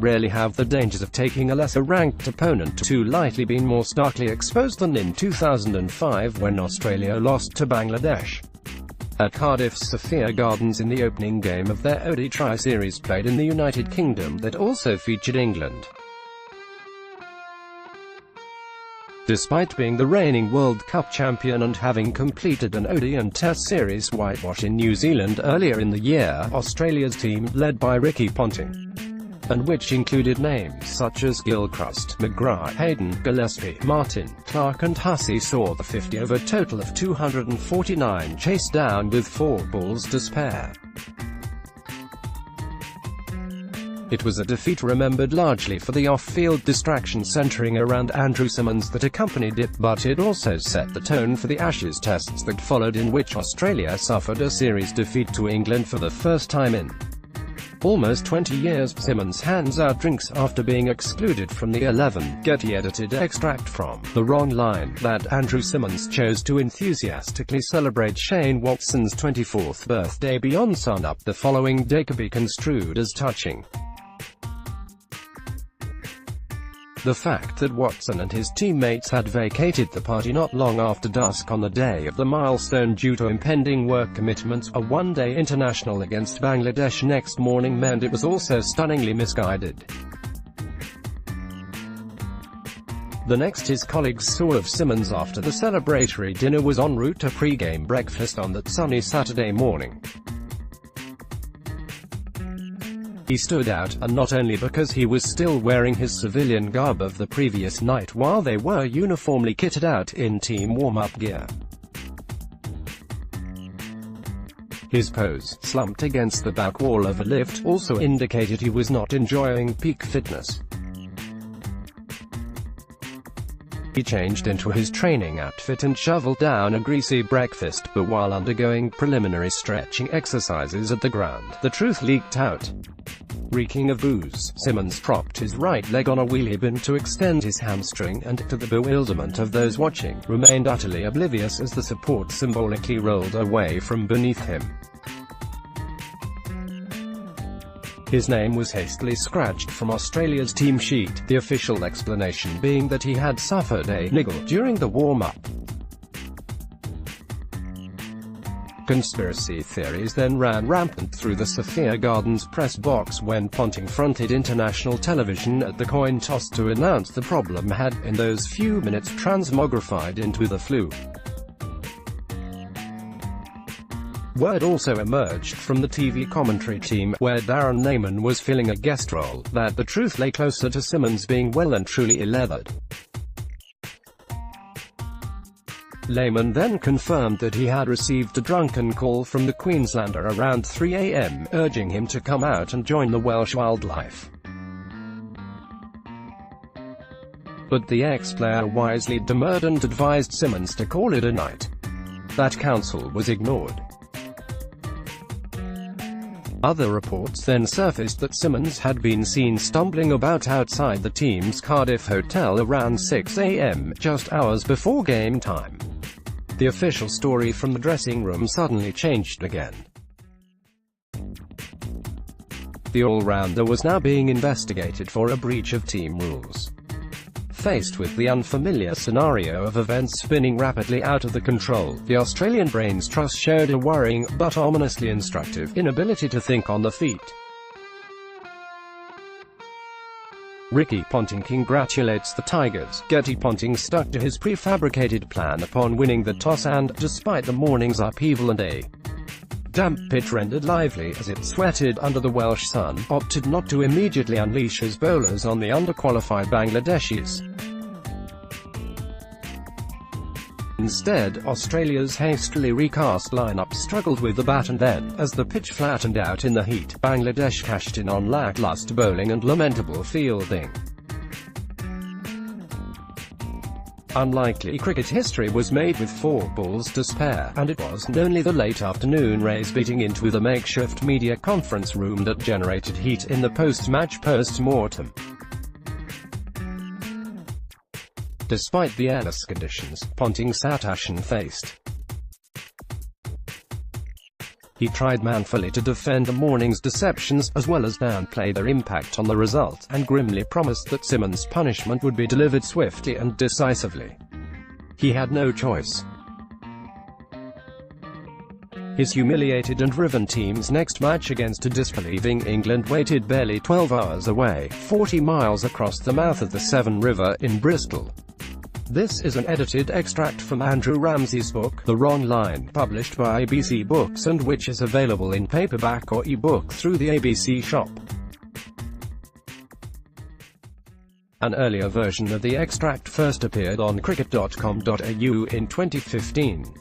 rarely have the dangers of taking a lesser-ranked opponent too lightly been more starkly exposed than in 2005 when Australia lost to Bangladesh at Cardiff's Sophia Gardens in the opening game of their ODI Tri-Series played in the United Kingdom that also featured England. Despite being the reigning World Cup champion and having completed an ODI and Test Series whitewash in New Zealand earlier in the year, Australia's team, led by Ricky Ponting, and which included names such as Gilchrist, McGrath, Hayden, Gillespie, Martin, Clark and Hussey, saw the 50 over a total of 249 chased down with 4 balls to spare. It was a defeat remembered largely for the off-field distraction centering around Andrew Symonds that accompanied it, but it also set the tone for the Ashes tests that followed, in which Australia suffered a series defeat to England for the first time in almost 20 years. Symonds hands out drinks after being excluded from the 11. Getty-edited extract from The Wrong Line, that Andrew Symonds chose to enthusiastically celebrate Shane Watson's 24th birthday beyond sun-up the following day could be construed as touching. The fact that Watson and his teammates had vacated the party not long after dusk on the day of the milestone due to impending work commitments, a one-day international against Bangladesh next morning, meant it was also stunningly misguided. The next his colleagues saw of Symonds after the celebratory dinner was en route to pre-game breakfast on that sunny Saturday morning. He stood out, and not only because he was still wearing his civilian garb of the previous night while they were uniformly kitted out in team warm-up gear. His pose, slumped against the back wall of a lift, also indicated he was not enjoying peak fitness. He changed into his training outfit and shoveled down a greasy breakfast, but while undergoing preliminary stretching exercises at the ground, the truth leaked out. Reeking of booze, Symonds propped his right leg on a wheelie bin to extend his hamstring and, to the bewilderment of those watching, remained utterly oblivious as the support symbolically rolled away from beneath him. His name was hastily scratched from Australia's team sheet, the official explanation being that he had suffered a niggle during the warm-up. Conspiracy theories then ran rampant through the Sophia Gardens press box when Ponting fronted international television at the coin toss to announce the problem had, in those few minutes, transmogrified into the flu. Word also emerged from the TV commentary team, where Darren Neyman was filling a guest role, that the truth lay closer to Symonds being well and truly leathered. Lehman then confirmed that he had received a drunken call from the Queenslander around 3 a.m, urging him to come out and join the Welsh wildlife. But the ex-player wisely demurred and advised Symonds to call it a night. That counsel was ignored. Other reports then surfaced that Symonds had been seen stumbling about outside the team's Cardiff hotel around 6 a.m, just hours before game time. The official story from the dressing room suddenly changed again. The all-rounder was now being investigated for a breach of team rules. Faced with the unfamiliar scenario of events spinning rapidly out of the control, the Australian brains trust showed a worrying, but ominously instructive, inability to think on the feet. Ricky Ponting congratulates the Tigers. Getty Ponting stuck to his prefabricated plan upon winning the toss and, despite the morning's upheaval and a damp pitch rendered lively as it sweated under the Welsh sun, opted not to immediately unleash his bowlers on the underqualified Bangladeshis. Instead, Australia's hastily recast lineup struggled with the bat, and then, as the pitch flattened out in the heat, Bangladesh cashed in on lackluster bowling and lamentable fielding. Unlikely cricket history was made with 4 balls to spare, and it wasn't only the late afternoon rays beating into the makeshift media conference room that generated heat in the post-match post-mortem. Despite the airless conditions, Ponting sat ashen-faced. He tried manfully to defend the morning's deceptions, as well as downplay their impact on the result, and grimly promised that Simmons' punishment would be delivered swiftly and decisively. He had no choice. His humiliated and riven team's next match against a disbelieving England waited barely 12 hours away, 40 miles across the mouth of the Severn River, in Bristol. This is an edited extract from Andrew Ramsey's book, The Wrong Line, published by ABC Books and which is available in paperback or e-book through the ABC shop. An earlier version of the extract first appeared on cricket.com.au in 2015.